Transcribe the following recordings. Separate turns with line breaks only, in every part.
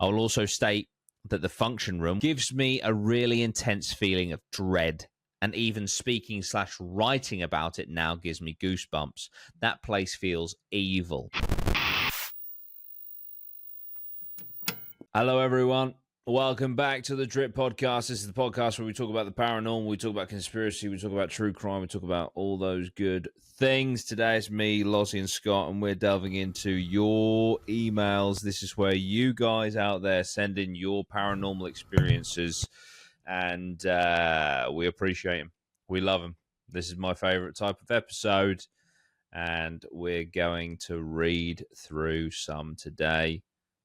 I will also state that the function room gives me a really intense feeling of dread, and even speaking / writing about it now gives me goosebumps. That place feels evil. Hello, everyone. Welcome back to the Drip Podcast. This is the podcast where we talk about the paranormal, we talk about conspiracy, we talk about true crime, we talk about all those good things. Today it's me, Lozzie, and Scott, and we're delving into your emails. This is where you guys out there send in your paranormal experiences, and we appreciate them. We love them. This is my favorite type of episode, and we're going to read through some today.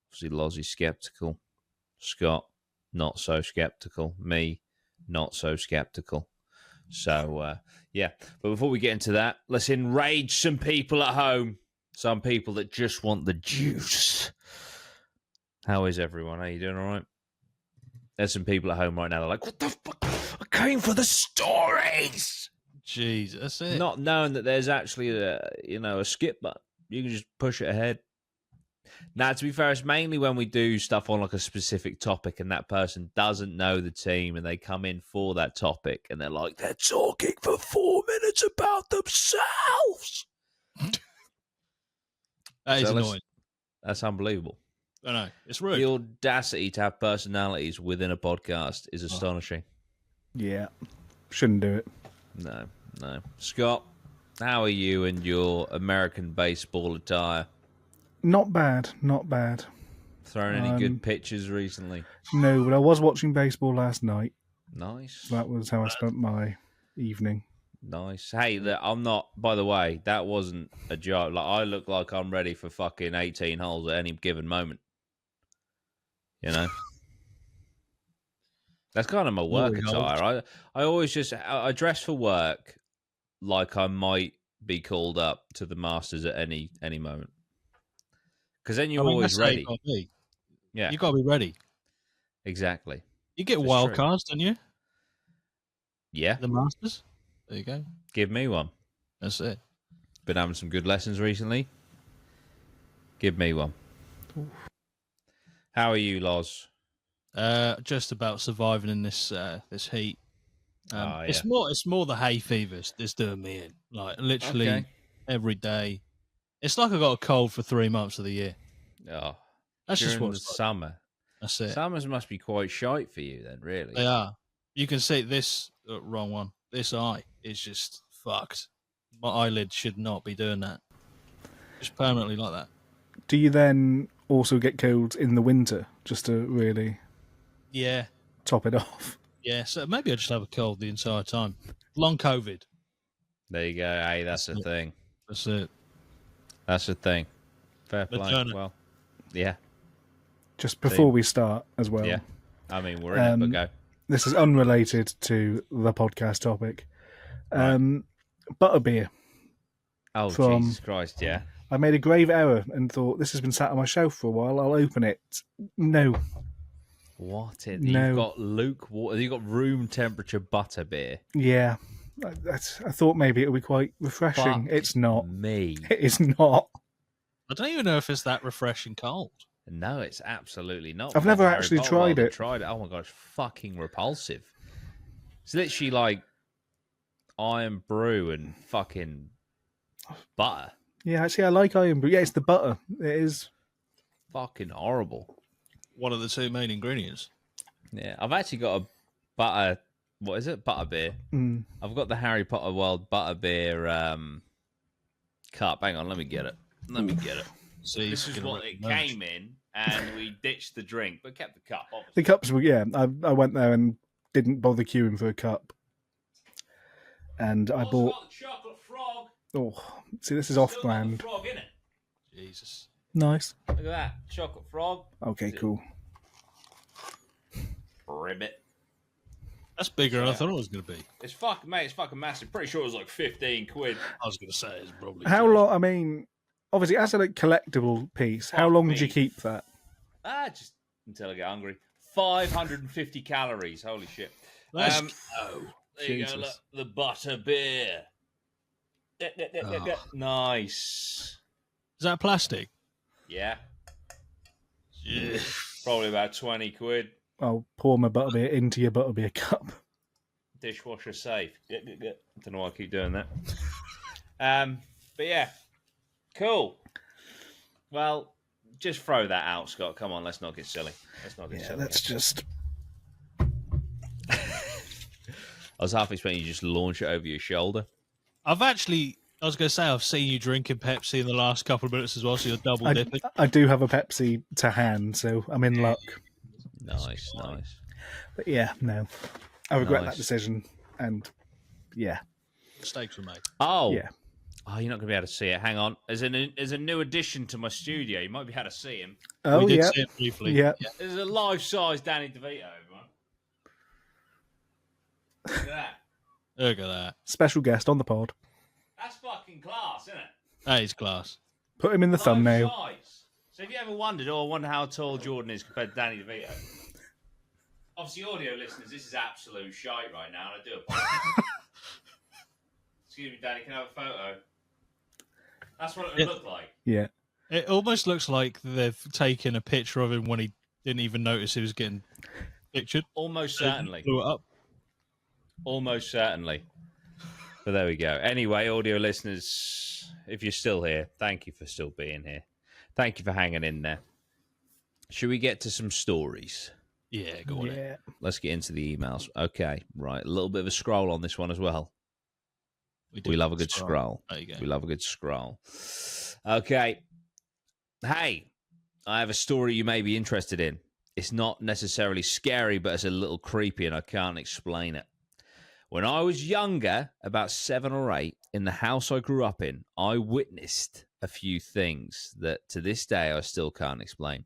Obviously, Lozzie's skeptical. Scott, not so skeptical. Me, not so skeptical. So, yeah. But before we get into that, let's enrage some people at home. Some people that just want the juice. How is everyone? Are you doing all right? There's some people at home right now. They're like, what the fuck? I came for the stories.
Jeez, that's it.
Not knowing that there's actually a skip button. You can just push it ahead. Now, to be fair, it's mainly when we do stuff on like a specific topic and that person doesn't know the team and they come in for that topic and they're like, they're talking for 4 minutes about themselves.
That is annoying.
That's unbelievable.
I know. It's rude.
The audacity to have personalities within a podcast is astonishing.
Yeah. Shouldn't do it.
No. Scott, how are you in your American baseball attire?
Not bad.
Thrown any good pitches recently?
No, but I was watching baseball last night.
Nice.
That was how I spent my evening.
Nice. Hey, I'm not, by the way, that wasn't a joke. Like, I look like I'm ready for fucking 18 holes at any given moment. You know? That's kind of my work attire. I always I dress for work like I might be called up to the Masters at any moment. Because then you're always ready.
Yeah. You got to be ready.
Exactly.
You get wild cards, don't you?
Yeah.
The Masters? There you go.
Give me one.
That's it.
Been having some good lessons recently. Give me one. Oof. How are you, Loz?
Just about surviving in this heat.
Yeah.
It's more the hay fevers that's doing me in. Like literally every day. It's like I got a cold for 3 months of the year.
Oh,
that's just
what's the summer.
That's it.
Summers must be quite shite for you then, really.
They are. You can see this wrong one. This eye is just fucked. My eyelid should not be doing that. Just permanently like that.
Do you then also get colds in the winter just to really top it off?
Yeah, so maybe I just have a cold the entire time. Long COVID.
There you go. Hey, that's the thing.
That's it.
That's the thing. Fair play. Well, yeah.
Just before we start as well.
Yeah. I mean, we're in it, but go.
This is unrelated to the podcast topic. Butterbeer.
Oh, Jesus Christ, yeah.
I made a grave error and thought, this has been sat on my shelf for a while, I'll open it. No.
What?
No.
You've got lukewarm, you've got room temperature butterbeer.
Yeah. I thought maybe it would be quite refreshing. It's not.
Me.
It is not.
I don't even know if it's that refreshing cold.
No, it's absolutely not.
I've never actually tried it.
Oh my gosh, fucking repulsive. It's literally like iron brew and fucking butter.
Yeah, actually, I like iron brew. Yeah, it's the butter. It is
fucking horrible.
One of the two main ingredients.
Yeah, I've actually got a butter. What is it? Butterbeer.
Mm.
I've got the Harry Potter World Butterbeer cup. Hang on, let me get it.
See,
this is what it came in, and we ditched the drink, but kept the cup, obviously.
The cups were, I went there and didn't bother queuing for a cup. And I bought...
got the chocolate frog.
Oh, see, this is off-brand.
Frog, innit?
Jesus.
Nice.
Look at that. Chocolate frog.
Okay, cool.
Ribbit.
That's bigger than I thought it was going to be.
It's fucking massive. Pretty sure it was like 15 quid.
I was going to say it's probably...
How long, I mean, obviously, as a collectible piece, how long would you keep that?
Just until I get hungry. 550 calories. Holy shit.
Let's
go. There you go, look. The butter beer. Nice.
Is that plastic?
Yeah.
Yeah.
Probably about 20 quid.
I'll pour my butterbeer into your butterbeer cup.
Dishwasher safe. Don't know why I keep doing that. But yeah, cool. Well, just throw that out, Scott. Come on, let's not get silly.
Let's just...
I was half expecting you to just launch it over your shoulder.
I was going to say, I've seen you drinking Pepsi in the last couple of minutes as well, so you're double dipping.
I do have a Pepsi to hand, so I'm in luck.
Nice.
But yeah, no. I regret that decision, and yeah.
Mistakes were made.
Oh.
Yeah.
Oh, you're not going to be able to see it. Hang on. There's a new addition to my studio. You might be able to see him.
Oh,
we did see it briefly.
Yeah.
There's a life-size Danny DeVito, everyone. Look at that.
Look at that.
Special guest on the pod.
That's fucking class, isn't it?
That is class.
Put him in the thumbnail.
Size. So if you ever wondered, I wonder how tall Jordan is compared to Danny DeVito. Obviously, audio listeners, this is absolute shite right now, and I do apologize. Excuse me, Danny, can I have a photo? That's what it would look like.
Yeah.
It almost looks like they've taken a picture of him when he didn't even notice he was getting pictured.
Almost certainly.
Blew it up.
Almost certainly. But there we go. Anyway, audio listeners, if you're still here, thank you for still being here. Thank you for hanging in there. Should we get to some stories?
Yeah, go on.
Yeah.
Let's get into the emails. Okay, right. A little bit of a scroll on this one as well. We love a good scroll.
There you go.
We love a good scroll. Okay. Hey, I have a story you may be interested in. It's not necessarily scary, but it's a little creepy, and I can't explain it. When I was younger, about 7 or 8, in the house I grew up in, I witnessed a few things that to this day I still can't explain.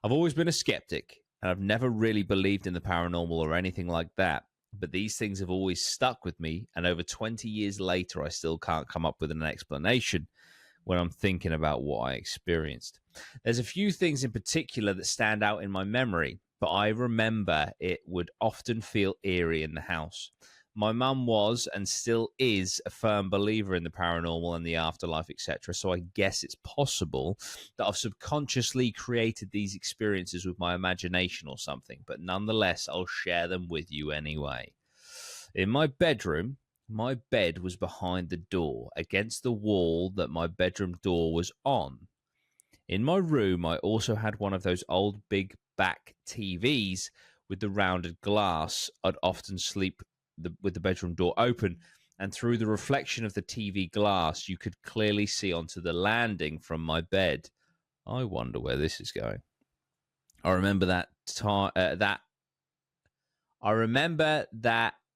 I've always been a skeptic, and I've never really believed in the paranormal or anything like that. But these things have always stuck with me, and over 20 years later, I still can't come up with an explanation when I'm thinking about what I experienced. There's a few things in particular that stand out in my memory, but I remember it would often feel eerie in the house. My mum was and still is a firm believer in the paranormal and the afterlife, etc. So I guess it's possible that I've subconsciously created these experiences with my imagination or something, but nonetheless, I'll share them with you anyway. In my bedroom, my bed was behind the door, against the wall that my bedroom door was on. In my room, I also had one of those old big back TVs with the rounded glass. I'd often sleep with the bedroom door open, and through the reflection of the TV glass, you could clearly see onto the landing from my bed. I wonder where this is going. I remember that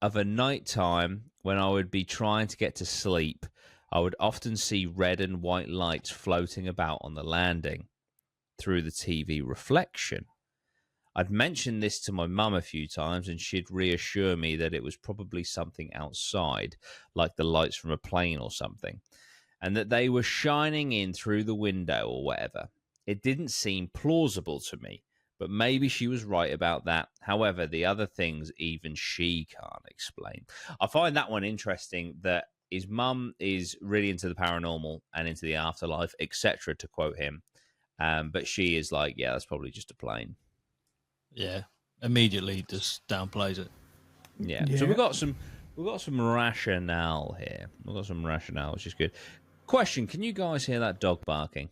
of a night time when I would be trying to get to sleep, I would often see red and white lights floating about on the landing through the TV reflection. I'd mentioned this to my mum a few times, and she'd reassure me that it was probably something outside, like the lights from a plane or something, and that they were shining in through the window or whatever. It didn't seem plausible to me, but maybe she was right about that. However, the other things even she can't explain. I find that one interesting, that his mum is really into the paranormal and into the afterlife, etc., to quote him. But she is like, yeah, that's probably just a plane.
Yeah, immediately just downplays it.
Yeah. So we've got some rationale here. We've got some rationale, which is good. Question: can you guys hear that dog barking?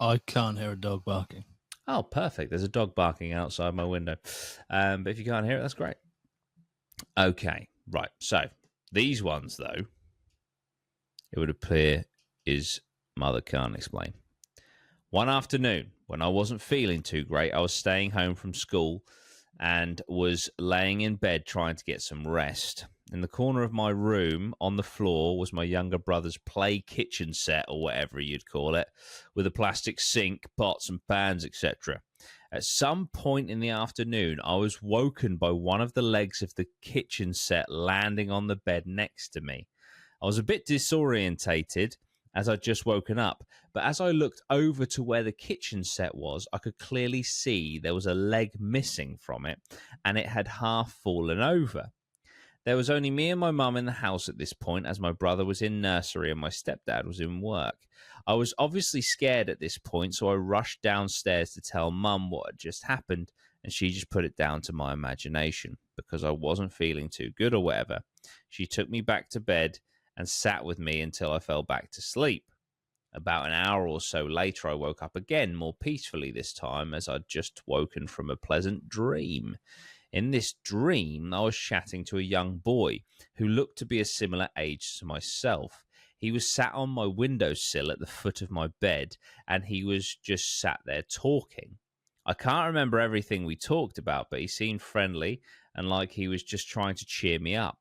I can't hear a dog barking.
Oh, perfect. There's a dog barking outside my window. But if you can't hear it, that's great. Okay, right. So these ones, though, it would appear his mother can't explain. One afternoon, when I wasn't feeling too great, I was staying home from school and was laying in bed trying to get some rest. In the corner of my room, on the floor, was my younger brother's play kitchen set, or whatever you'd call it, with a plastic sink, pots and pans, etc. At some point in the afternoon, I was woken by one of the legs of the kitchen set landing on the bed next to me. I was a bit disorientated, as I'd just woken up, but as I looked over to where the kitchen set was, I could clearly see there was a leg missing from it, and it had half fallen over. There was only me and my mum in the house at this point, as my brother was in nursery and my stepdad was in work. I was obviously scared at this point, so I rushed downstairs to tell mum what had just happened, and she just put it down to my imagination because I wasn't feeling too good or whatever. She took me back to bed and sat with me until I fell back to sleep. About an hour or so later, I woke up again, more peacefully this time, as I'd just woken from a pleasant dream. In this dream, I was chatting to a young boy who looked to be a similar age to myself. He was sat on my windowsill at the foot of my bed, and he was just sat there talking. I can't remember everything we talked about, but he seemed friendly and like he was just trying to cheer me up.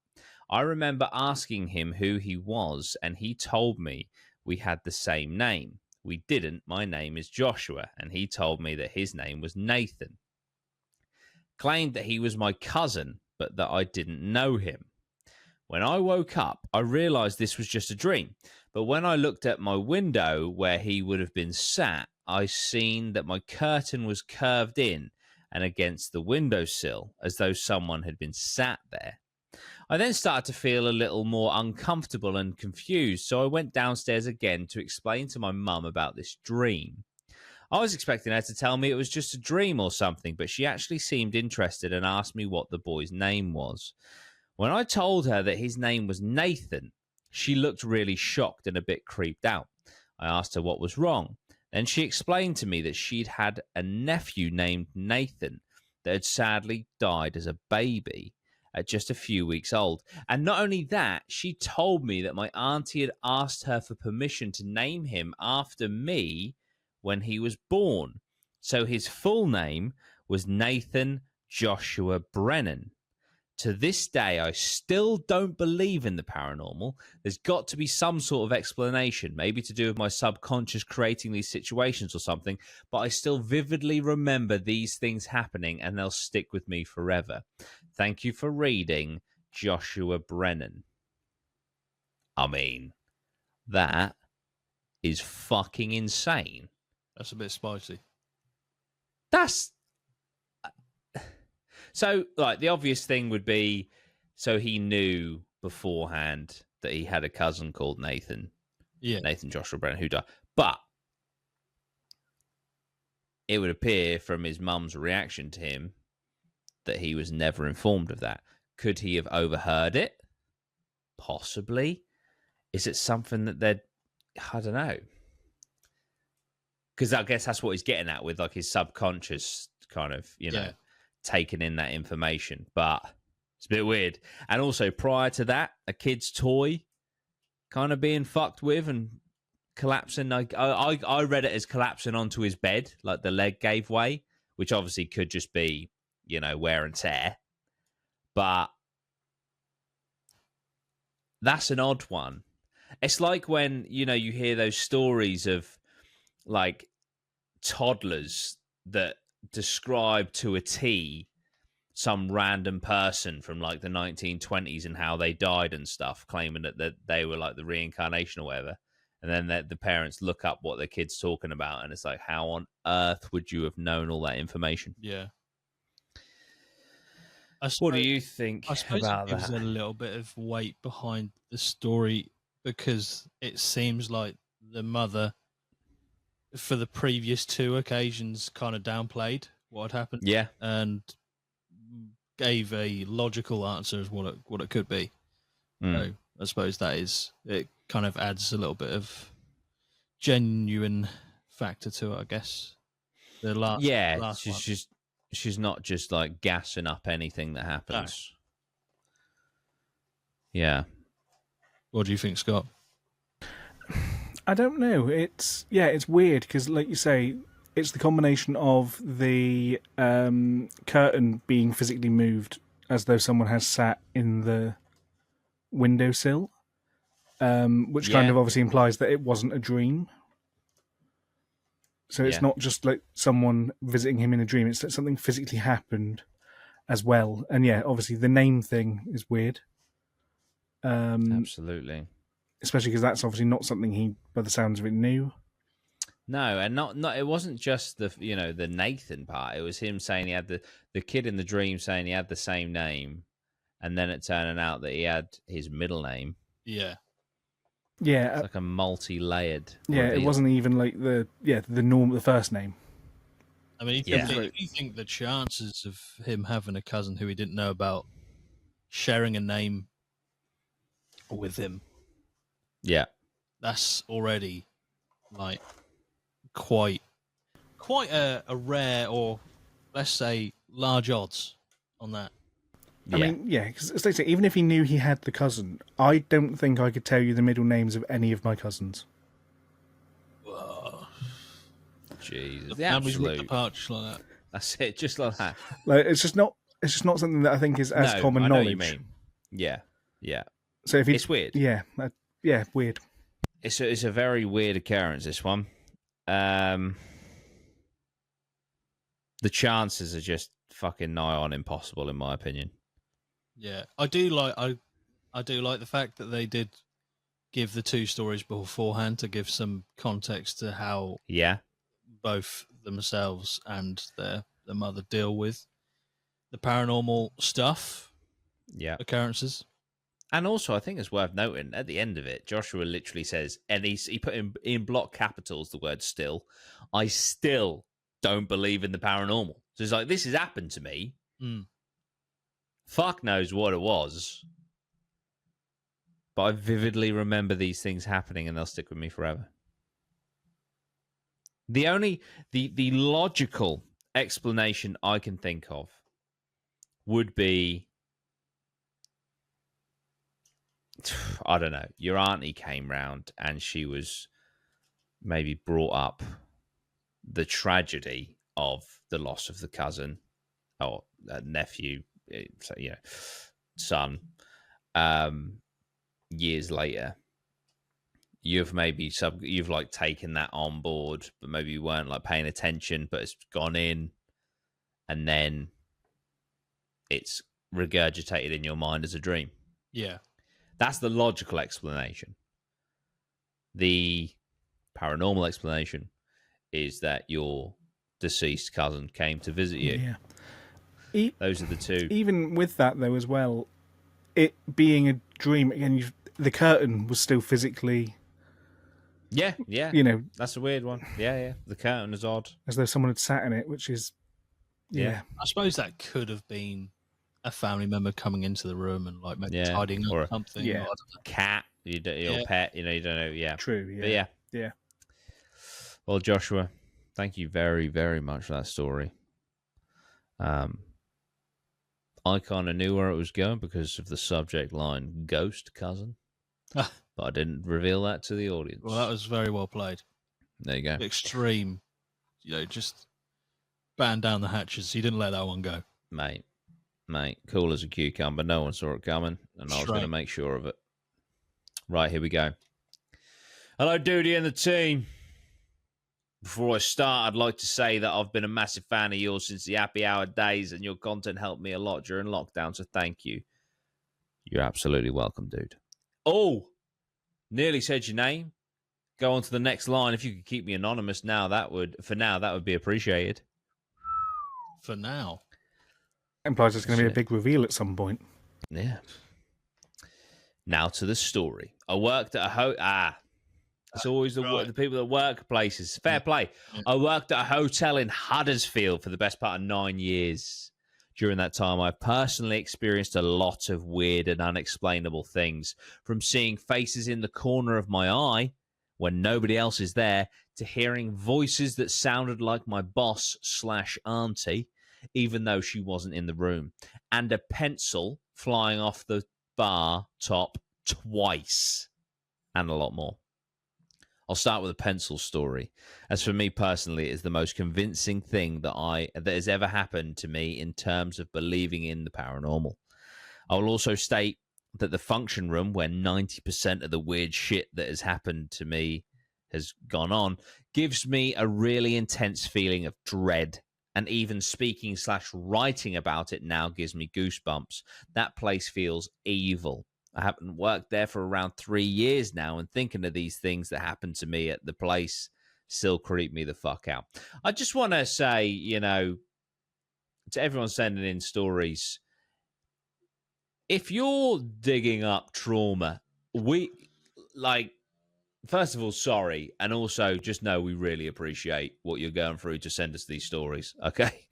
I remember asking him who he was, and he told me we had the same name. We didn't. My name is Joshua, and he told me that his name was Nathan. Claimed that he was my cousin, but that I didn't know him. When I woke up, I realized this was just a dream. But when I looked at my window where he would have been sat, I seen that my curtain was curved in and against the windowsill, as though someone had been sat there. I then started to feel a little more uncomfortable and confused, so I went downstairs again to explain to my mum about this dream. I was expecting her to tell me it was just a dream or something, but she actually seemed interested and asked me what the boy's name was. When I told her that his name was Nathan, she looked really shocked and a bit creeped out. I asked her what was wrong. Then she explained to me that she'd had a nephew named Nathan that had sadly died as a baby at just a few weeks old. And not only that, she told me that my auntie had asked her for permission to name him after me when he was born. So his full name was Nathan Joshua Brennan. To this day, I still don't believe in the paranormal. There's got to be some sort of explanation, maybe to do with my subconscious creating these situations or something, but I still vividly remember these things happening and they'll stick with me forever. Thank you for reading, Joshua Brennan. I mean, that is fucking insane.
That's a bit spicy.
That's... So, like, the obvious thing would be, so he knew beforehand that he had a cousin called Nathan.
Yeah.
Nathan Joshua Brennan, who died. But it would appear from his mum's reaction to him that he was never informed of that. Could he have overheard it? Possibly. Is it something that they'd... I don't know. Because I guess that's what he's getting at with, like, his subconscious kind of, you know... taking in that information, but it's a bit weird. And also prior to that, a kid's toy kind of being fucked with and collapsing. I read it as collapsing onto his bed, like the leg gave way, which obviously could just be, you know, wear and tear. But that's an odd one. It's like when, you know, you hear those stories of like toddlers that describe to a T some random person from like the 1920s and how they died and stuff, claiming that they were like the reincarnation or whatever. And then the parents look up what their kid's talking about, and it's like, how on earth would you have known all that information?
Yeah.
What do you think about
it gives
that?
a little bit of weight behind the story because it seems like the mother, for the previous two occasions, kind of downplayed what had happened.
Yeah.
And gave a logical answer as what it could be. So I suppose it kind of adds a little bit of genuine factor to it, I guess.
She's not just like gassing up anything that happens. No. Yeah.
What do you think, Scott?
I don't know. It's weird because, like you say, it's the combination of the curtain being physically moved as though someone has sat in the windowsill, which kind of obviously implies that it wasn't a dream. So it's not just like someone visiting him in a dream. It's that something physically happened as well. And yeah, obviously the name thing is weird.
Absolutely.
Especially because that's obviously not something he, by the sounds of it, knew.
No, and not it wasn't just the Nathan part. It was him saying he had the kid in the dream saying he had the same name, and then it turning out that he had his middle name.
Yeah.
Yeah,
It's like a multi-layered.
yeah. It
reveal.
wasn't even like the first name.
I mean,
Yeah.
if you think the chances of him having a cousin who he didn't know about sharing a name with him,
Yeah.
that's already like quite a rare, or let's say large odds on that.
I mean, yeah, because as they say, even if he knew he had the cousin, I don't think I could tell you the middle names of any of my cousins.
Whoa.
Jesus,
The families ripped apart just like that.
That's it, just like that.
Like, it's just not something that I think is as common
I know
knowledge.
what you mean. Yeah, yeah.
So if
it's weird.
Yeah, weird.
It's a very weird occurrence. This one. The chances are just fucking nigh on impossible, in my opinion.
Yeah, I do like the fact that they did give the two stories beforehand to give some context to how both themselves and their mother deal with the paranormal stuff, occurrences.
And also, I think it's worth noting at the end of it, Joshua literally says, and he put in block capitals the word "still." I still don't believe in the paranormal. So it's like, this has happened to me. Fuck knows what it was. But I vividly remember these things happening, and they'll stick with me forever. The logical explanation I can think of would be, I don't know, your auntie came round and she was maybe brought up the tragedy of the loss of the cousin or nephew, son. Years later, you've like taken that on board, but maybe you weren't like paying attention, but it's gone in, and then it's regurgitated in your mind as a dream.
Yeah,
that's the logical explanation. The paranormal explanation is that your deceased cousin came to visit you.
Yeah,
those are the two.
Even with that, though, as well, it being a dream again, the curtain was still physically.
Yeah.
You know,
that's a weird one. Yeah. The curtain is odd,
as though someone had sat in it, which is. Yeah.
I suppose that could have been a family member coming into the room and like maybe tidying up something.
Yeah,
or,
cat, your pet. You don't know. Yeah,
true. Yeah,
but
yeah.
Well, Joshua, thank you very, very much for that story. I kind of knew where it was going because of the subject line "ghost cousin," but I didn't reveal that to the audience.
Well, that was very well played.
There you go.
Extreme, just batten down the hatches. You didn't let that one go,
mate. Cool as a cucumber. No one saw it coming, and I was going to make sure of it. Right, here we go. Hello, Duty and the team. Before I start, I'd like to say that I've been a massive fan of yours since the happy hour days, and your content helped me a lot during lockdown, so thank you. You're absolutely welcome, dude. Oh, nearly said your name. Go on to the next line. If you could keep me anonymous now, that would be appreciated.
For now.
Implies there's going to be a big reveal at some point.
Yeah. Now to the story. I worked at a it's always the people that work places. Fair play. Yeah. I worked at a hotel in Huddersfield for the best part of 9 years. During that time, I personally experienced a lot of weird and unexplainable things, from seeing faces in the corner of my eye when nobody else is there, to hearing voices that sounded like my boss/auntie, even though she wasn't in the room, and a pencil flying off the bar top twice, and a lot more. I'll start with a pencil story. As for me personally, it is the most convincing thing that has ever happened to me in terms of believing in the paranormal. I will also state that the function room, where 90% of the weird shit that has happened to me has gone on, gives me a really intense feeling of dread. And even speaking/writing about it now gives me goosebumps. That place feels evil. I haven't worked there for around 3 years now, and thinking of these things that happened to me at the place still creep me the fuck out. I just want to say, to everyone sending in stories, if you're digging up trauma, first of all, sorry, and also just know we really appreciate what you're going through to send us these stories. Okay,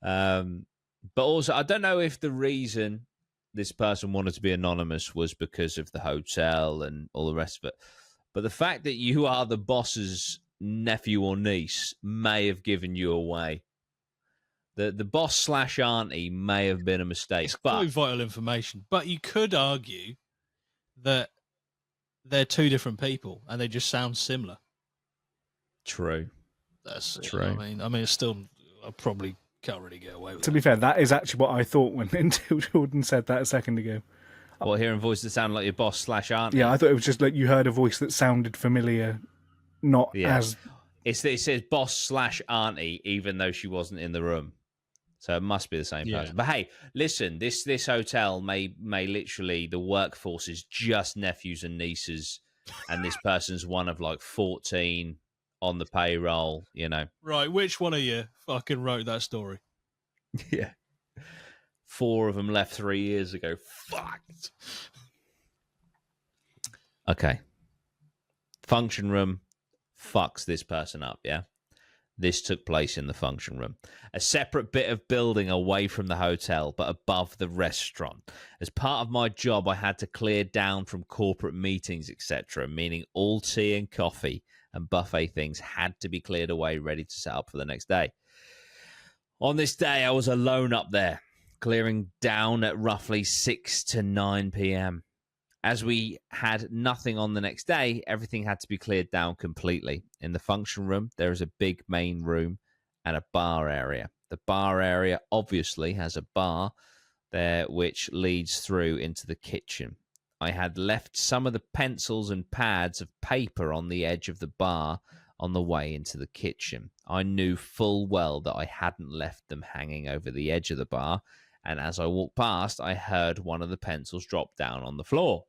but also I don't know if the reason this person wanted to be anonymous was because of the hotel and all the rest of it, but the fact that you are the boss's nephew or niece may have given you away. The boss / auntie may have been a mistake.
It's
but
quite vital information. But you could argue that they're two different people and they just sound similar.
True.
That's
true.
I mean, it's still, I probably can't really get away with it.
To be fair, that is actually what I thought when Jordan said that a second ago.
Well, hearing voices that sound like your boss / auntie.
Yeah, I thought it was just like you heard a voice that sounded familiar, not as...
It says boss / auntie, even though she wasn't in the room. So it must be the same person. But hey, listen, this hotel may literally, the workforce is just nephews and nieces, and this person's one of like 14 on the payroll, you know.
Right, which one of you fucking wrote that story?
Yeah. 4 of them left 3 years ago. Fuck. Okay. Function room fucks this person up, yeah? This took place in the function room, a separate bit of building away from the hotel, but above the restaurant. As part of my job, I had to clear down from corporate meetings, etc., meaning all tea and coffee and buffet things had to be cleared away, ready to set up for the next day. On this day, I was alone up there, clearing down at roughly 6 to 9 p.m. As we had nothing on the next day, everything had to be cleared down completely. In the function room, there is a big main room and a bar area. The bar area obviously has a bar there which leads through into the kitchen. I had left some of the pencils and pads of paper on the edge of the bar on the way into the kitchen. I knew full well that I hadn't left them hanging over the edge of the bar, and as I walked past, I heard one of the pencils drop down on the floor.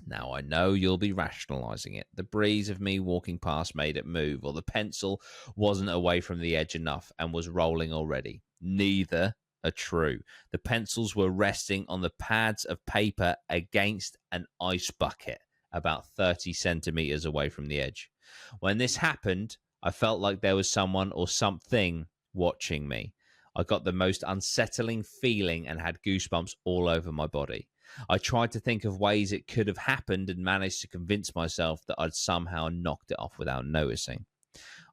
Now, I know you'll be rationalizing it. The breeze of me walking past made it move, or the pencil wasn't away from the edge enough and was rolling already. Neither are true. The pencils were resting on the pads of paper against an ice bucket, about 30 centimeters away from the edge. When this happened, I felt like there was someone or something watching me. I got the most unsettling feeling and had goosebumps all over my body. I tried to think of ways it could have happened and managed to convince myself that I'd somehow knocked it off without noticing.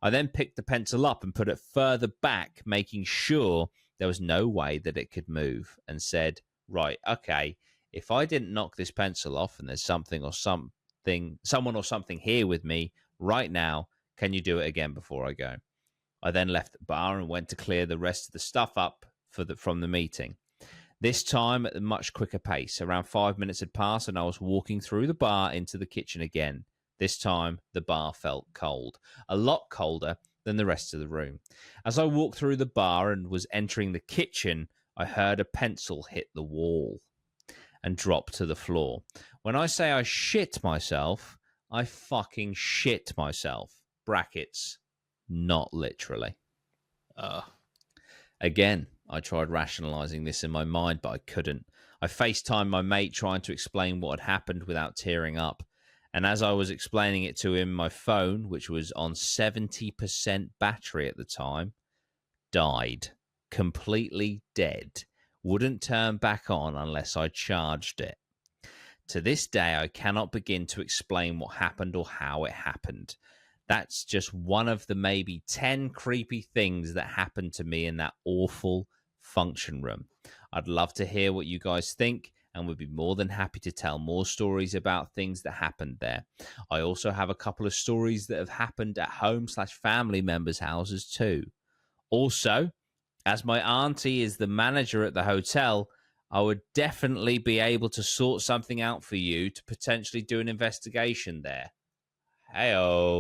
I then picked the pencil up and put it further back, making sure there was no way that it could move, and said, right, okay, if I didn't knock this pencil off and there's someone or something here with me right now, can you do it again before I go? I then left the bar and went to clear the rest of the stuff up from the meeting. This time at a much quicker pace. Around 5 minutes had passed and I was walking through the bar into the kitchen again. This time the bar felt cold, a lot colder than the rest of the room. As I walked through the bar and was entering the kitchen, I heard a pencil hit the wall and drop to the floor. When I say I shit myself, I fucking shit myself. Brackets, not literally. Again, I tried rationalizing this in my mind, but I couldn't. I FaceTimed my mate trying to explain what had happened without tearing up. And as I was explaining it to him, my phone, which was on 70% battery at the time, died. Completely dead. Wouldn't turn back on unless I charged it. To this day, I cannot begin to explain what happened or how it happened. That's just one of the maybe 10 creepy things that happened to me in that awful function room. I'd love to hear what you guys think and would be more than happy to tell more stories about things that happened there. I also have a couple of stories that have happened at home / family members' houses too. Also, as my auntie is the manager at the hotel, I would definitely be able to sort something out for you to potentially do an investigation there. Hey-oh.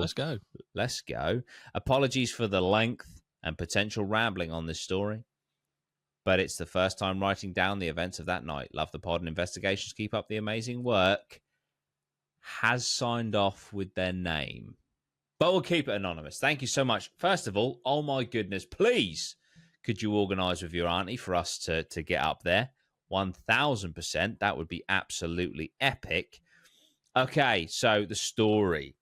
Let's go. Apologies for the length and potential rambling on this story, but it's the first time writing down the events of that night. Love the pod and investigations. Keep up the amazing work. Has signed off with their name, but we'll keep it anonymous. Thank you so much. First of all, oh my goodness, please, could you organise with your auntie for us to get up there? 1000%. That would be absolutely epic. Okay, so the story.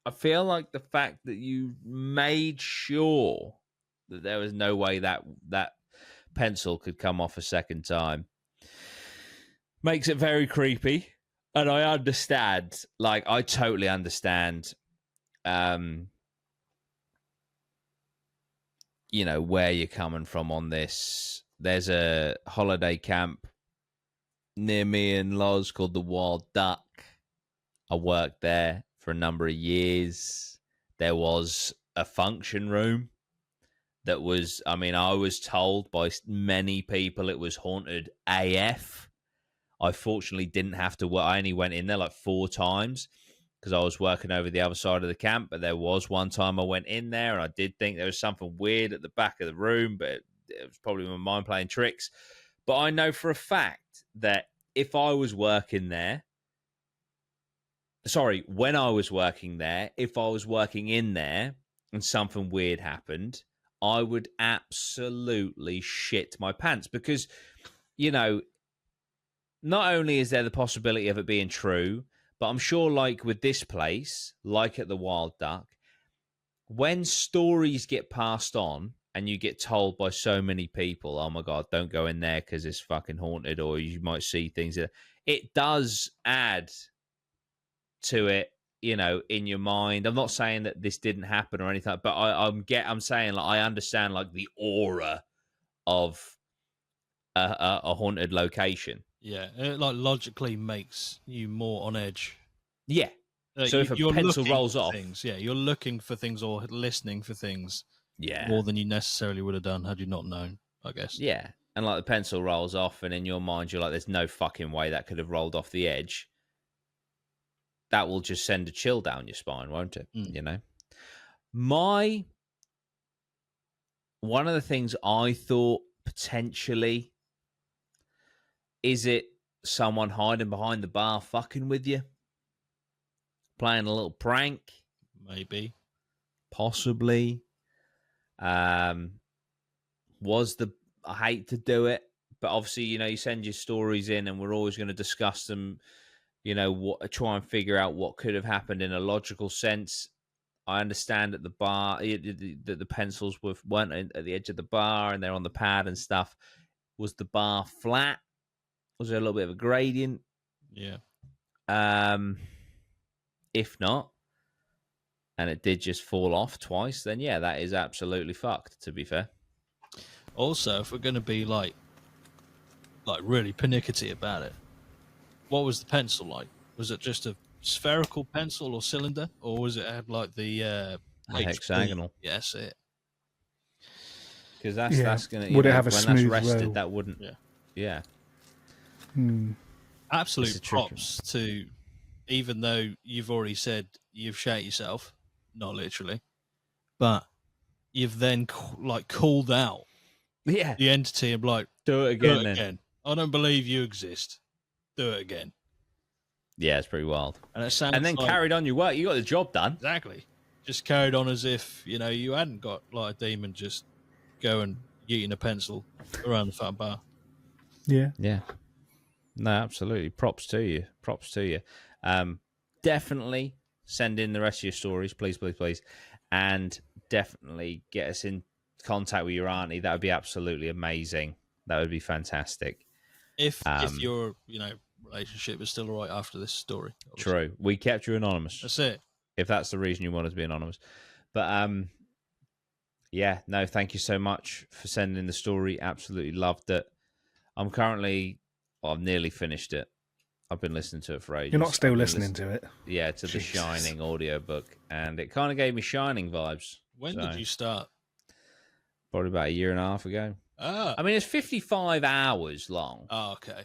I feel like the fact that you made sure that there was no way that pencil could come off a second time makes it very creepy. And I understand, like, I totally understand, you know, where you're coming from on this. There's a holiday camp near me in Loz called the Wild Duck. I worked there for a number of years. There was a function room that was, I mean, I was told by many people it was haunted AF. I fortunately didn't have to work. I only went in there like 4 times because I was working over the other side of the camp. But there was one time I went in there and I did think there was something weird at the back of the room, but it was probably my mind playing tricks. But I know for a fact that if I was working there, when I was working there, if I was working in there and something weird happened, I would absolutely shit my pants because, you know, not only is there the possibility of it being true, but I'm sure, like with this place, like at the Wild Duck, when stories get passed on and you get told by so many people, oh my God, don't go in there because it's fucking haunted, or you might see things, it does add to it, you know, in your mind. I'm not saying that this didn't happen or anything, but I'm saying, like, I understand, like, the aura of a haunted location.
Yeah, it like logically makes you more on edge.
Yeah. So if a pencil rolls off,
things, yeah, you're looking for things or listening for things,
yeah,
more than you necessarily would have done had you not known, I guess.
Yeah, and like the pencil rolls off, and in your mind you're like, "There's no fucking way that could have rolled off the edge." That will just send a chill down your spine, won't it? You know, one of the things I thought potentially. Is it someone hiding behind the bar fucking with you? Playing a little prank?
Maybe.
Possibly. I hate to do it, but obviously, you know, you send your stories in and we're always going to discuss them, you know, try and figure out what could have happened in a logical sense. I understand that the bar, that the pencils weren't at the edge of the bar and they're on the pad and stuff. Was the bar flat? Was there a little bit of a gradient?
Yeah.
If not, and it did just fall off twice, then yeah, that is absolutely fucked, to be fair.
Also, if we're going to be like really pernickety about it, what was the pencil like? Was it just a spherical pencil or cylinder, or was it had like the
hexagonal?
Yes, it.
Because that's gonna.
Would it have a
when
smooth
that's rested,
roll?
that wouldn't. Yeah.
Absolute props to, even though you've already said you've shat yourself, not literally, but you've then called out the entity and like,
do it again.
Again. I don't believe you exist. Do it again.
Yeah, it's pretty wild.
And it sounds
then carried on your work. You got the job done.
Exactly. Just carried on as if, you know, you hadn't got like a demon just going eating a pencil around the fat bar.
Yeah.
Yeah. No, absolutely. Props to you. Definitely send in the rest of your stories, please, please, please. And definitely get us in contact with your auntie. That would be absolutely amazing. That would be fantastic.
If your, you know, relationship is still all right after this story. Obviously.
True. We kept you anonymous.
That's it.
If that's the reason you want us to be anonymous. But yeah, no, thank you so much for sending in the story. Absolutely loved it. I've nearly finished it. I've been listening to it for ages.
You're not still listening to it?
Yeah, to the Shining audiobook. And it kind of gave me Shining vibes.
When did you start?
Probably about 1.5 years ago. I mean, it's 55 hours long.
Oh, okay.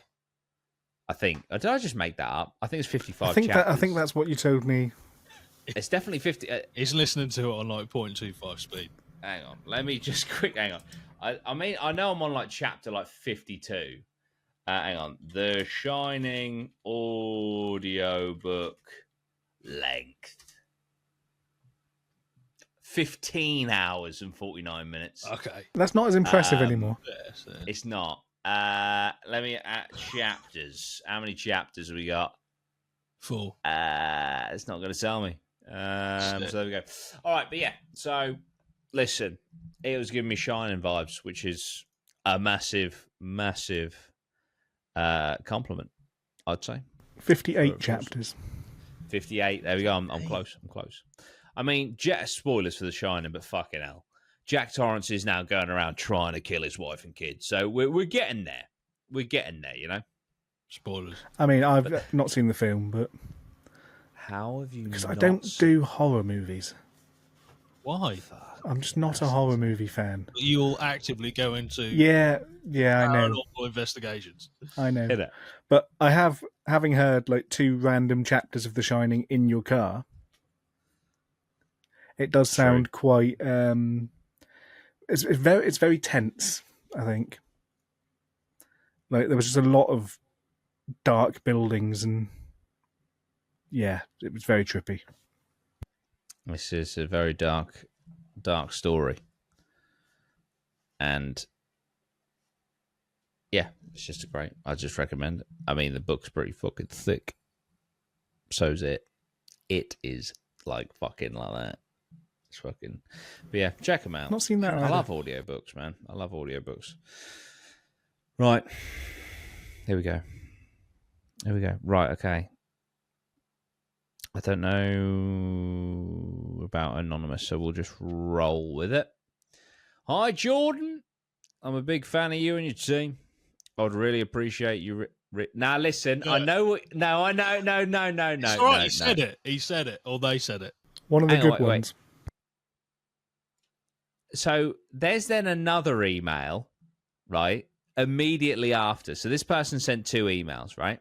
I think. Did I just make that up? I think it's 55 chapters.
I think that's what you told me.
It's definitely 50.
He's listening to it on like 0.25 speed.
Hang on. Let me just hang on. I mean, I know I'm on like chapter like 52. Hang on. The Shining audiobook length. 15 hours and 49 minutes.
Okay.
That's not as impressive anymore.
It's not. Let me chapters. How many chapters have we got?
4.
It's not going to tell me. So there we go. All right, but yeah. So listen, it was giving me Shining vibes, which is a massive, massive compliment, I'd say.
58 chapters.
58. There we go. I'm close. I'm close. I mean, spoilers for The Shining, but fucking hell. Jack Torrance is now going around trying to kill his wife and kids. So we're getting there. We're getting there, you know?
Spoilers.
I mean, I've not seen the film, but...
How have you
Because
not...
I don't do horror movies.
Why?
I'm just not a horror movie fan.
You'll actively go into
Yeah, I know.
paranormal investigations.
I know.
Hit it.
But having heard like 2 random chapters of The Shining in your car, it does sound quite... It's very tense, I think. Like, there was just a lot of dark buildings and... Yeah, it was very trippy.
This is a very dark story. And yeah, it's just I just recommend it. I mean, the book's pretty fucking thick. So's it. It is like fucking like that. It's fucking... But yeah, check them out.
Not seen that
I
either.
love audiobooks, man. I love audiobooks. Right. Here we go. Right, okay. I don't know about Anonymous, so we'll just roll with it. Hi, Jordan. I'm a big fan of you and your team. I'd really appreciate you. Now, listen, I know. No, I know. No.
It's all right, he said it. He said it, or they said it.
One of the
Hang on,
good
wait.
ones.
So there's then another email, right? Immediately after. So this person sent 2 emails, right?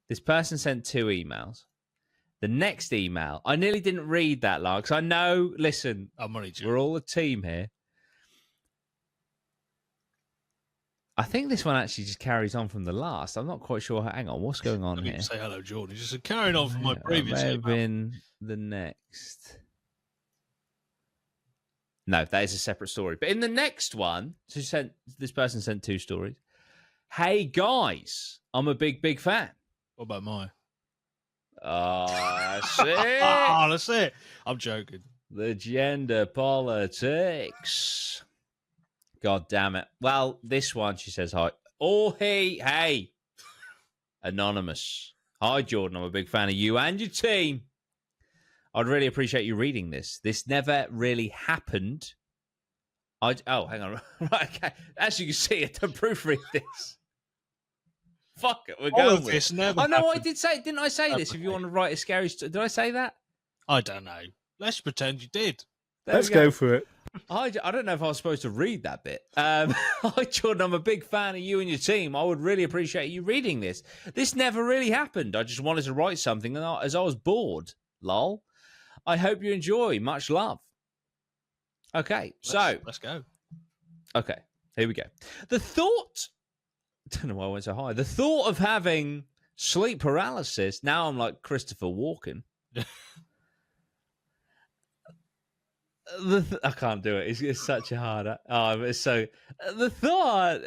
This person sent 2 emails. The next email, I nearly didn't read that long because I know, listen,
I'm only joking.
we're all a team here. I think this one actually just carries on from the last. I'm not quite sure. Hang on, what's going on here?
Say hello, Jordan. Just carrying on from my previous
May have
email.
been the next. No, that is a separate story. But in the next one, this person sent 2 stories. Hey guys, I'm a big fan.
What about mine?
Oh, that's it.
Oh, that's it. I'm joking.
The gender politics. God damn it. Well, this one, she says, hi. Oh, hey. Anonymous. Hi, Jordan. I'm a big fan of you and your team. I'd really appreciate you reading this. This never really happened. Oh, hang on. Right, okay. As you can see, I don't proofread this. Fuck it, we're going with
this. Never
I know I
happened.
did say, didn't I say this? If you want to write a scary story, did I say that?
I don't know. Let's pretend you did.
There
Let's
we
go for it.
I don't know if I was supposed to read that bit. Hi, Jordan, I'm a big fan of you and your team. I would really appreciate you reading this. This never really happened. I just wanted to write something as I was bored. Lol. I hope you enjoy. Much love. Okay,
Let's go.
Okay, here we go. The thought... I don't know why I went so high. The thought of having sleep paralysis... Now I'm like Christopher Walken. I can't do it. It's such a hard... it's so... The thought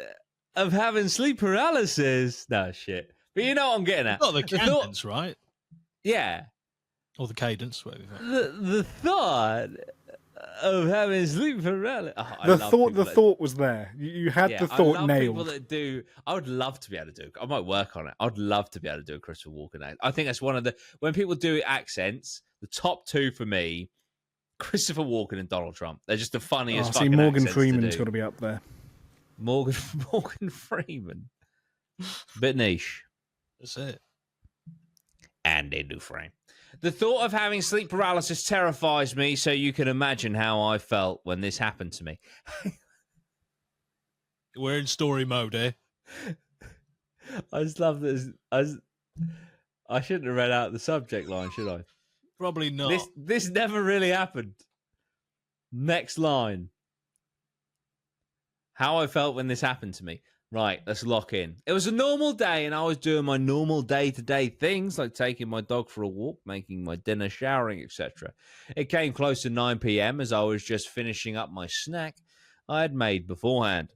of having sleep paralysis... No, shit. But you know what I'm getting at.
Not the cadence, right?
Yeah.
Or the cadence, whatever.
The thought of having sleep paralysis...
The thought was there. You had the thought
I love
nailed.
people that do... I would love to be able to do... I might work on it. I'd love to be able to do a Christopher Walken act. I think that's one of the... When people do accents, the top 2 for me... Christopher Walken and Donald Trump. They're just the funniest fucking
Morgan
accents
Freeman's
to
got
do.
to be up there.
Morgan Freeman. Bit niche.
That's it.
Andy Dufresne. The thought of having sleep paralysis terrifies me, so you can imagine how I felt when this happened to me.
We're in story mode here.
I just love this. I shouldn't have read out the subject line, should I?
Probably not.
This never really happened. Next line. How I felt when this happened to me. Right, let's lock in. It was a normal day, and I was doing my normal day-to-day things, like taking my dog for a walk, making my dinner, showering, etc. It came close to 9 p.m. as I was just finishing up my snack I had made beforehand.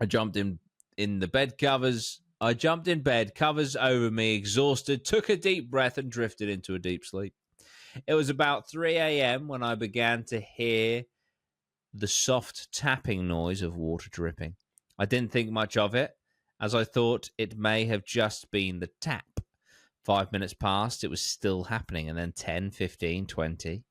I jumped in the bed covers. I jumped in bed, covers over me, exhausted, took a deep breath and drifted into a deep sleep. It was about 3 a.m. when I began to hear the soft tapping noise of water dripping. I didn't think much of it, as I thought it may have just been the tap. 5 minutes passed, it was still happening, and then 10, 15, 20.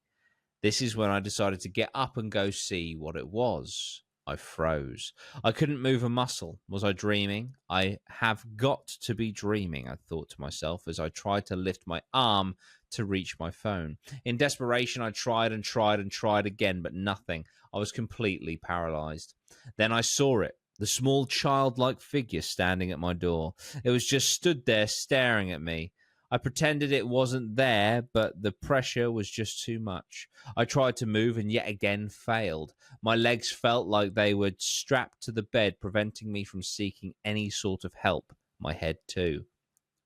This is when I decided to get up and go see what it was. I froze. I couldn't move a muscle. Was I dreaming? I have got to be dreaming, I thought to myself as I tried to lift my arm to reach my phone. In desperation, I tried and tried and tried again, but nothing. I was completely paralyzed. Then I saw it, the small childlike figure standing at my door. It was just stood there staring at me. I pretended it wasn't there, but the pressure was just too much. I tried to move and yet again failed. My legs felt like they were strapped to the bed, preventing me from seeking any sort of help. My head too.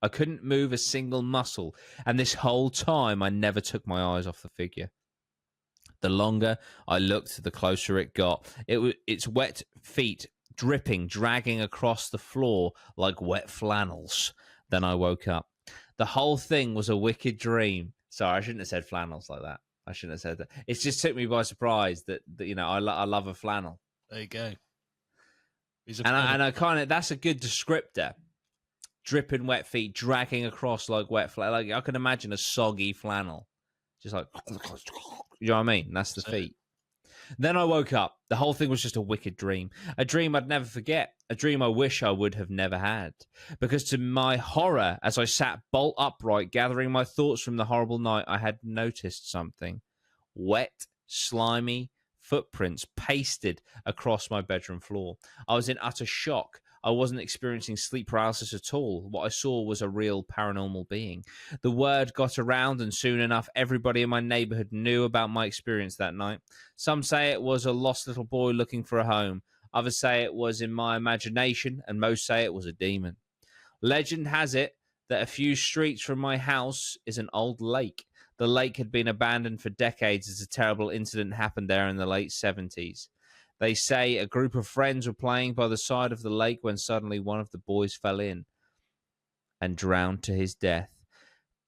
I couldn't move a single muscle, and this whole time I never took my eyes off the figure. The longer I looked, the closer it got. Its wet feet dripping, dragging across the floor like wet flannels. Then I woke up. The whole thing was a wicked dream. Sorry, I shouldn't have said flannels like that. I shouldn't have said that. It just took me by surprise that I love a flannel.
There you go.
And I kind of, that's a good descriptor. Dripping wet feet dragging across like wet flannel. Like I can imagine a soggy flannel, just like, you know what I mean? That's the feet. Then I woke up. The whole thing was just a wicked dream. A dream I'd never forget. A dream I wish I would have never had. Because to my horror, as I sat bolt upright, gathering my thoughts from the horrible night, I had noticed something. Wet, slimy footprints pasted across my bedroom floor. I was in utter shock. I wasn't experiencing sleep paralysis at all. What I saw was a real paranormal being. The word got around, and soon enough, everybody in my neighborhood knew about my experience that night. Some say it was a lost little boy looking for a home. Others say it was in my imagination, and most say it was a demon. Legend has it that a few streets from my house is an old lake. The lake had been abandoned for decades as a terrible incident happened there in the late 70s. They say a group of friends were playing by the side of the lake when suddenly one of the boys fell in and drowned to his death.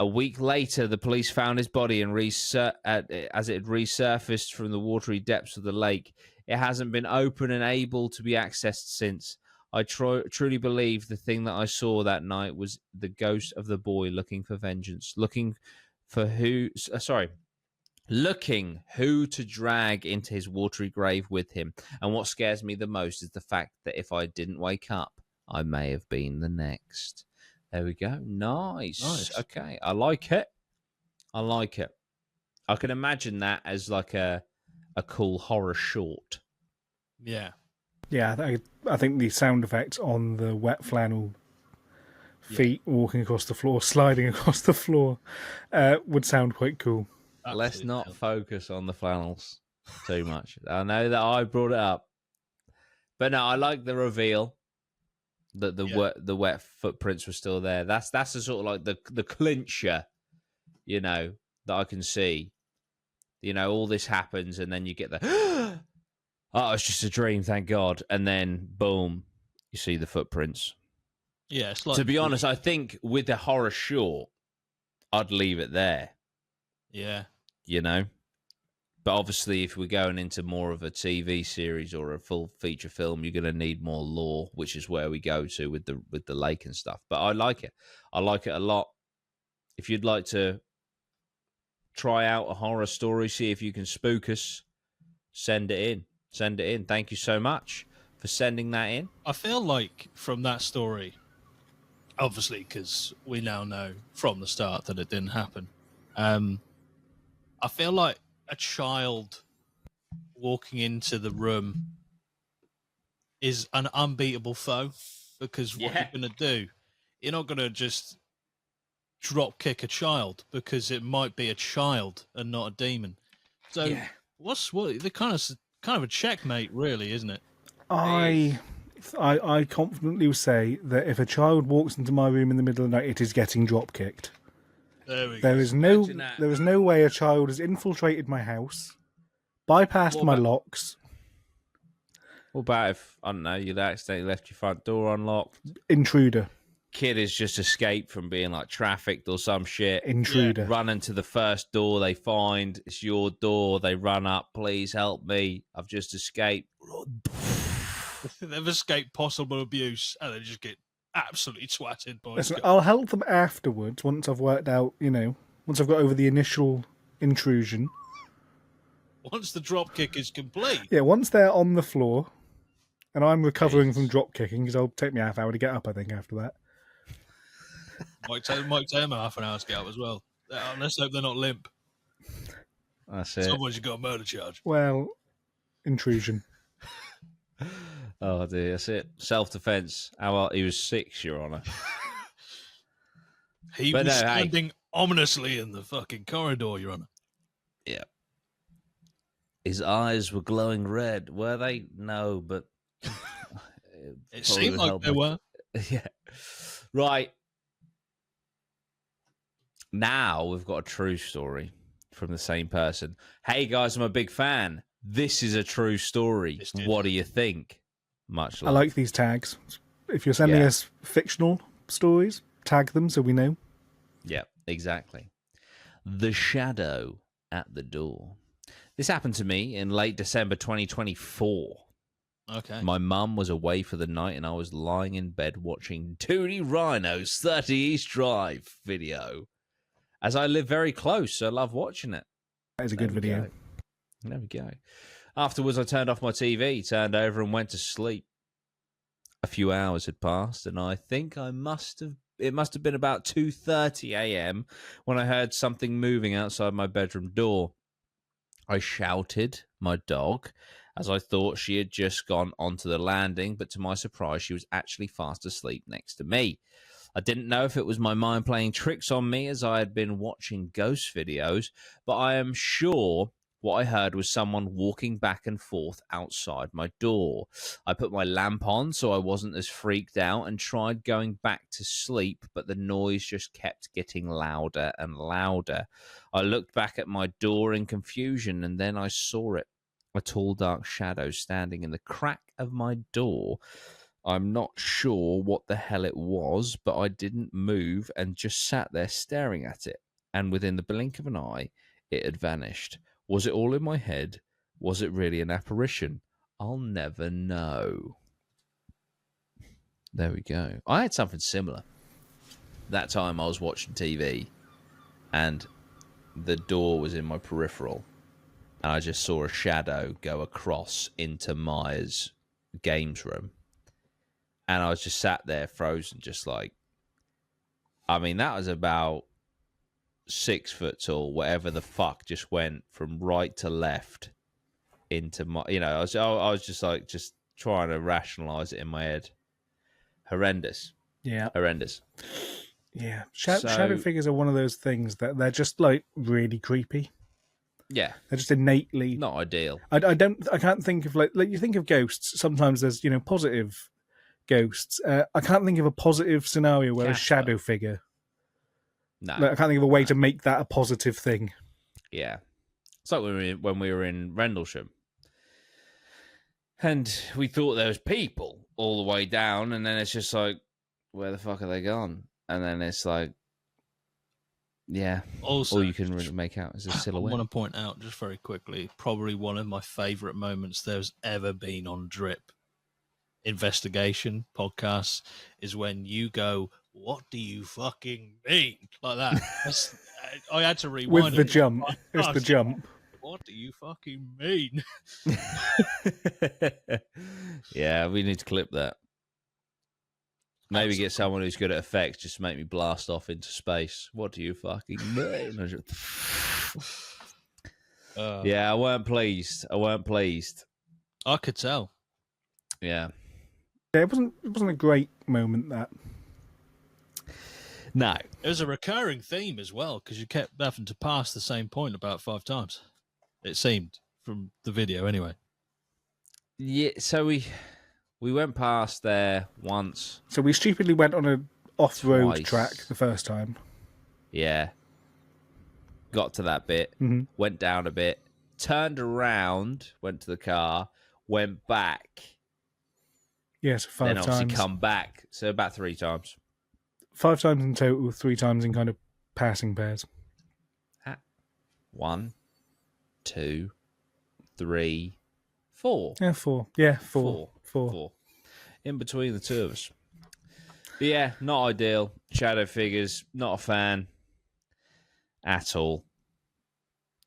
A week later, the police found his body and as it had resurfaced from the watery depths of the lake. It hasn't been open and able to be accessed since. I truly believe the thing that I saw that night was the ghost of the boy looking for vengeance, looking who to drag into his watery grave with him. And what scares me the most is the fact that if I didn't wake up, I may have been the next. There we go. Nice. Okay. I like it. I can imagine that as like a cool horror short.
Yeah.
Yeah, I think the sound effects on the wet flannel feet walking across the floor, sliding across the floor, would sound quite cool.
Absolutely.
Let's not focus on the flannels too much. I know that I brought it up, but no, I like the reveal that the wet footprints were still there. That's the sort of like the clincher, that I can see. All this happens, and then you get the oh, it's just a dream, thank God, and then boom, you see the footprints.
Yeah, it's like,
to be honest, I think with the horror short, I'd leave it there.
Yeah.
But obviously if we're going into more of a TV series or a full feature film, you're going to need more lore, which is where we go to with the lake and stuff. But I like it a lot. If you'd like to try out a horror story, see if you can spook us, send it in. Thank you so much for sending that in.
I feel like from that story, obviously because we now know from the start that it didn't happen, I feel like a child walking into the room is an unbeatable foe, because what you're going to do, you're not going to just drop kick a child, because it might be a child and not a demon. So what the kind of a checkmate, really, isn't it?
I confidently will say that if a child walks into my room in the middle of the night, it is getting drop kicked.
There we go.
There is no way a child has infiltrated my house, bypassed my locks.
What about if, I don't know, you'd accidentally left your front door unlocked?
Intruder.
Kid has just escaped from being like trafficked or some shit.
Intruder.
Running to the first door they find. It's your door. They run up. Please help me. I've just escaped.
They've escaped possible abuse and they just get absolutely twatted by
Listen, I'll help them afterwards once I've worked out, once I've got over the initial intrusion.
Once the drop kick is complete.
Yeah, once they're on the floor and I'm recovering from drop kicking, because it'll take me half hour to get up, I think, after that.
Might take them half an hour to get up as well. Let's hope they're not limp.
That's it.
Otherwise, you've got a murder charge.
Well, intrusion.
Oh dear, that's it. Self-defense. He was 6, Your Honour.
He was standing ominously in the fucking corridor, Your Honour.
Yeah. His eyes were glowing red. Were they? No, but
it seemed like they were.
Yeah. Right. Now we've got a true story from the same person. Hey guys, I'm a big fan. This is a true story. What do you think? Much love.
I like these tags. If you're sending us fictional stories, tag them so we know.
Yeah, exactly. The shadow at the door. This happened to me in late December 2024.
Okay.
My mum was away for the night and I was lying in bed watching Tootie Rhino's 30 East Drive video. As I live very close, so I love watching it.
That is a good video.
There we go. Afterwards, I turned off my TV, turned over and went to sleep. A few hours had passed and I think it must have been about 2:30 a.m. when I heard something moving outside my bedroom door. I shouted, my dog, as I thought she had just gone onto the landing, but to my surprise, she was actually fast asleep next to me. I didn't know if it was my mind playing tricks on me as I had been watching ghost videos, but I am sure what I heard was someone walking back and forth outside my door. I put my lamp on so I wasn't as freaked out and tried going back to sleep, but the noise just kept getting louder and louder. I looked back at my door in confusion and then I saw it. A tall dark shadow standing in the crack of my door. I'm not sure what the hell it was, but I didn't move and just sat there staring at it. And within the blink of an eye, it had vanished. Was it all in my head? Was it really an apparition? I'll never know. There we go. I had something similar. That time I was watching TV and the door was in my peripheral. And I just saw a shadow go across into Maya's games room. And I was just sat there frozen, just like, I mean, that was about 6 foot tall, whatever the fuck just went from right to left into my, I was just like, just trying to rationalize it in my head. Horrendous.
Yeah.
Horrendous.
Yeah. Shadow figures are one of those things that they're just like really creepy.
Yeah.
They're just innately
not ideal.
I can't think of like you think of ghosts. Sometimes there's, positive ghosts. I can't think of a positive scenario where a shadow figure.
No.
I can't think of a way to make that a positive thing.
Yeah. It's like when we were in Rendlesham. And we thought there was people all the way down, and then it's just like, where the fuck are they gone? And then it's like, yeah.
Also,
all you can really make out is a silhouette.
I want to point out just very quickly, probably one of my favourite moments there's ever been on Drip investigation podcasts is when you go, "What do you fucking mean?" like that. I had to rewind
with the jump. It's the jump.
What do you fucking mean?
Yeah, we need to clip that. Maybe get someone who's good at effects just to make me blast off into space. What do you fucking mean? Yeah, I weren't pleased.
I could tell.
Yeah.
Yeah, it wasn't a great moment, that.
No.
It was a recurring theme as well, because you kept having to pass the same point about 5 times. It seemed, from the video anyway.
Yeah, so we went past there once.
So we stupidly went on a off-road
Twice.
track the first time.
Yeah. Got to that bit, went down a bit, turned around, went to the car, went back,
Yes,
then
five
obviously
times.
come back. So about 3 times.
5 times in total, 3 times in kind of passing pairs.
1, 2, 3, 4.
Yeah, 4. Yeah,
4.
4.
In between the two of us. But yeah, not ideal. Shadow figures, not a fan at all.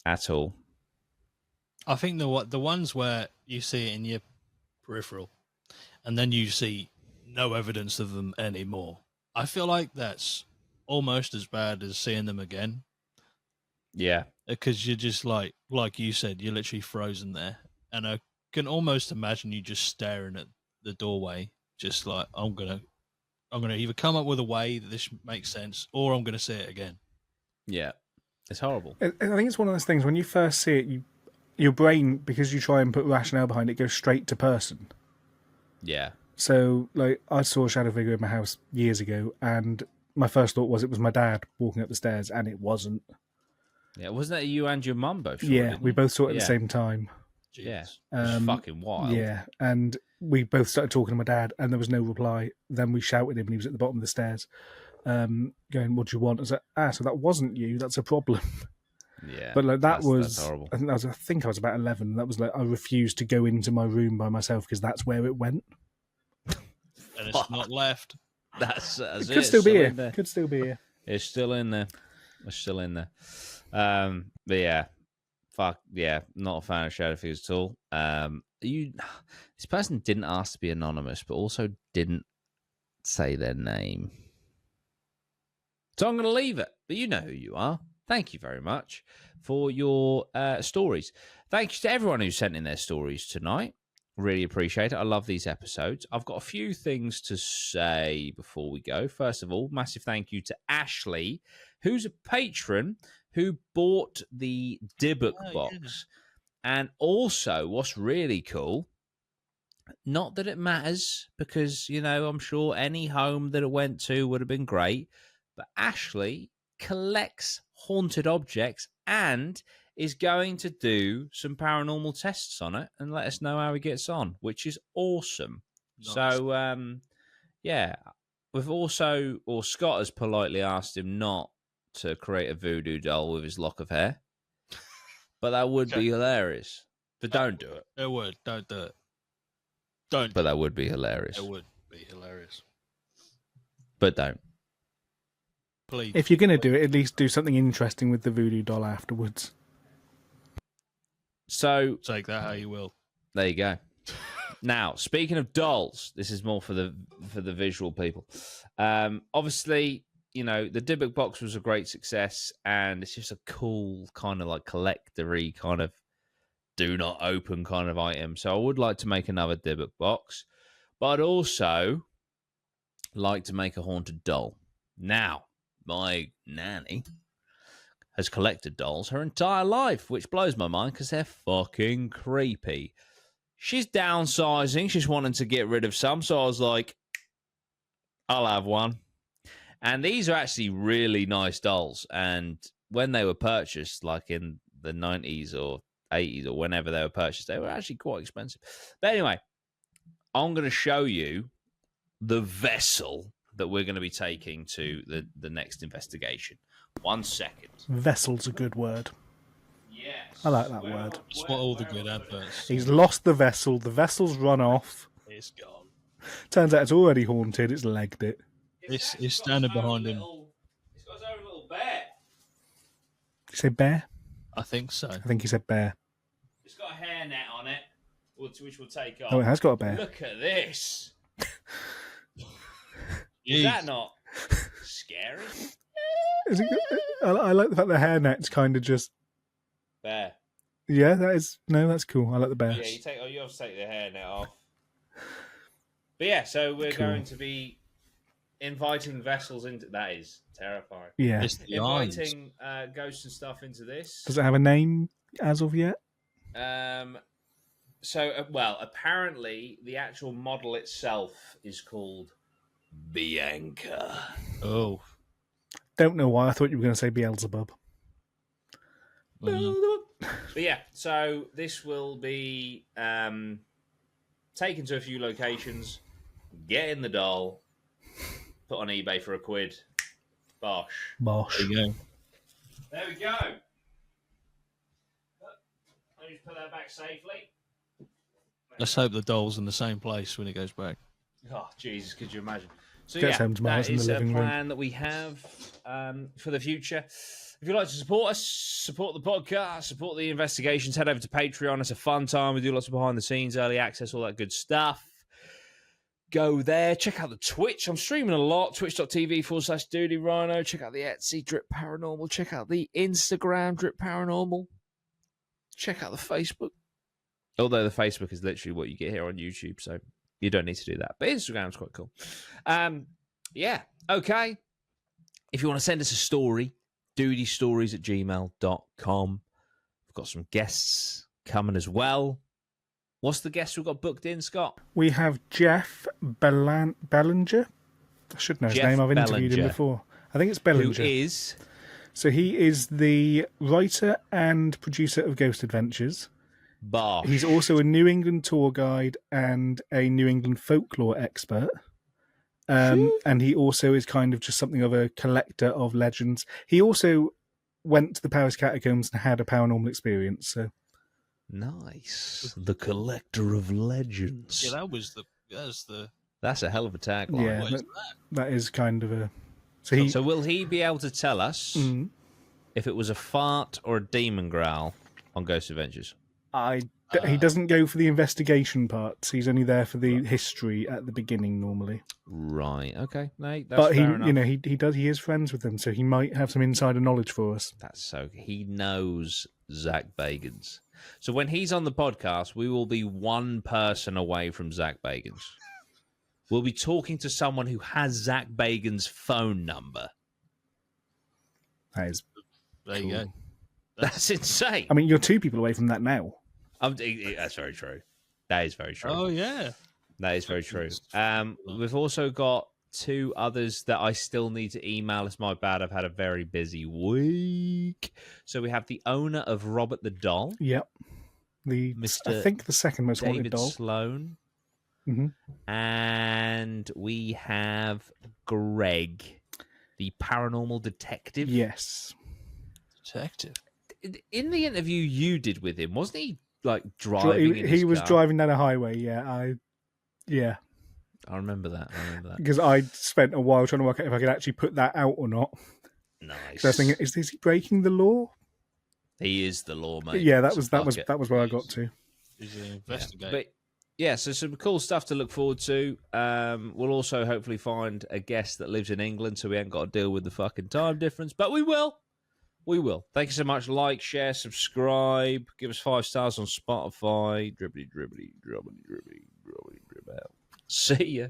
At all.
I think the ones where you see it in your peripheral, and then you see no evidence of them anymore. I feel like that's almost as bad as seeing them again,
Yeah.
because you're just like you said, you're literally frozen there, and I can almost imagine you just staring at the doorway, just like I'm gonna either come up with a way that this makes sense, or I'm gonna see it again.
Yeah. It's horrible.
I think it's one of those things, when you first see it, your brain, because you try and put rationale behind it, goes straight to person.
Yeah.
So, like, I saw a shadow figure in my house years ago, and my first thought was it was my dad walking up the stairs, and it wasn't.
Yeah. Wasn't that you and your mum both saw it,
Yeah,
didn't
we
you?
both saw it at
Yeah.
the same time.
Yeah.
Jeez.
It's fucking wild.
Yeah, and we both started talking to my dad, and there was no reply. Then we shouted him, and he was at the bottom of the stairs, going, "What do you want?" I was like, so that wasn't you. That's a problem.
Yeah.
But like
that's
was,
horrible.
I think I was about 11. That was like I refused to go into my room by myself because that's where it went.
And it's not left.
That's
It
it.
could still be
in
here.
there.
Could still be here.
It's still in there. It's still in there. But yeah, fuck yeah, not a fan of shadow figures at all. This person didn't ask to be anonymous, but also didn't say their name. So I'm going to leave it. But you know who you are. Thank you very much for your stories. Thank you to everyone who sent in their stories tonight. Really appreciate it. I love these episodes. I've got a few things to say before we go. First of all, massive thank you to Ashley, who's a patron who bought the Dybbuk box. Yeah. And also, what's really cool, not that it matters, because, you know, I'm sure any home that it went to would have been great, but Ashley collects haunted objects and is going to do some paranormal tests on it and let us know how he gets on, which is awesome. Nice. So, yeah, we've also, or Scott has politely asked him not to create a voodoo doll with his lock of hair, but that would be hilarious. But don't do it.
It would. Don't do it. Don't.
But that would be hilarious.
It would be hilarious.
But don't.
Please.
If you're going to do it, at least do something interesting with the voodoo doll afterwards.
So
take that how you will.
There you go. Now, speaking of dolls, this is more for the visual people. Obviously, you know, the Dybbuk box was a great success, and it's just a cool kind of like collector-y kind of do not open kind of item. So I would like to make another Dybbuk box, but I'd also like to make a haunted doll. Now, my nanny has collected dolls her entire life, which blows my mind because they're fucking creepy. She's downsizing. She's wanting to get rid of some. So I was like, I'll have one. And these are actually really nice dolls. And when they were purchased, like in the 90s or 80s or whenever they were purchased, they were actually quite expensive. But anyway, I'm going to show you the vessel that we're going to be taking to the next investigation. 1 second.
Vessel's a good word.
Yes.
I like that word.
It's what all the good adverts.
He's lost the vessel. The vessel's run off.
It's gone.
Turns out it's already haunted. It's legged it.
It's standing behind him.
It's got its own little bear.
Did you say bear?
I think so.
I think he said bear.
It's got a hairnet on it, which we'll take off.
Oh, it has got a bear.
Look at this. Is that not scary?
Is it, I like the fact the hairnet's kind of just...
Bear.
Yeah, that is... No, that's cool. I like the bear.
Yeah, you have to take the hairnet off. But yeah, so we're going to be inviting vessels into... That is terrifying.
Yeah.
Inviting ghosts and stuff into this.
Does it have a name as of yet?
So, well, apparently the actual model itself is called Bianca.
Oh.
Don't know why. I thought you were going to say Beelzebub.
But yeah, so this will be taken to a few locations. get in the doll, put on eBay for £1. Bosh.
Bosh.
There you go.
There we go. Let me just put that back safely.
Let's hope the doll's in the same place when it goes back.
Oh, Jesus, could you imagine? So,
Gets home to Mars
that
in the
is a
living room.
plan that we have for the future. If you'd like to support us, support the podcast, support the investigations, head over to Patreon. It's a fun time. We do lots of behind the scenes, early access, all that good stuff. Go there. Check out the Twitch. I'm streaming a lot. Twitch.tv/Duty Rhino. Check out the Etsy Drip Paranormal. Check out the Instagram Drip Paranormal. Check out the Facebook. Although the Facebook is literally what you get here on YouTube, so you don't need to do that. But Instagram's quite cool. Yeah, okay. If you want to send us a story, dutystories@gmail.com. We've got some guests coming as well. What's the guest we've got booked in, Scott?
We have Jeff Bellinger. I should know his name. I've interviewed him before. I think it's Bellinger.
Who is?
So he is the writer and producer of Ghost Adventures.
Bosh.
He's also a New England tour guide and a New England folklore expert. And he also is kind of just something of a collector of legends. He also went to the Paris catacombs and had a paranormal experience. So
nice. The collector of legends.
Yeah,
That's a hell of a tagline.
Yeah, that is kind of a...
So will he be able to tell us if it was a fart or a demon growl on Ghost Adventures?
He doesn't go for the investigation parts. He's only there for the history at the beginning normally.
Right. Okay. No, that's
but
fair enough.
he is friends with them, so he might have some insider knowledge for us.
That's so. He knows Zach Bagans. So when he's on the podcast, we will be one person away from Zach Bagans. We'll be talking to someone who has Zach Bagans' phone number.
That is
There you go.
That's insane.
I mean, you're 2 people away from that now.
That's very true. That is very true.
Oh, yeah.
That is very true. We've also got 2 others that I still need to email. It's my bad. I've had a very busy week. So we have the owner of Robert the Doll.
Yep. I think the second most wanted
David
doll.
Sloan.
Mm-hmm.
And we have Greg, the paranormal detective.
Yes.
Detective.
In the interview you did with him, wasn't he like driving?
He was driving down a highway. Yeah, I
remember that.
Because I spent a while trying to work out if I could actually put that out or not.
Nice.
So I was thinking, is he breaking the law?
He is the law, mate.
Yeah, that was where I got to.
He's an investigator.
But yeah, so some cool stuff to look forward to. We'll also hopefully find a guest that lives in England, so we ain't got to deal with the fucking time difference. But we will. We will. Thank you so much. Like, share, subscribe. Give us 5 stars on Spotify. Dribbly, dribbly, dribbly, dribbly, dribbly, dribble. See ya.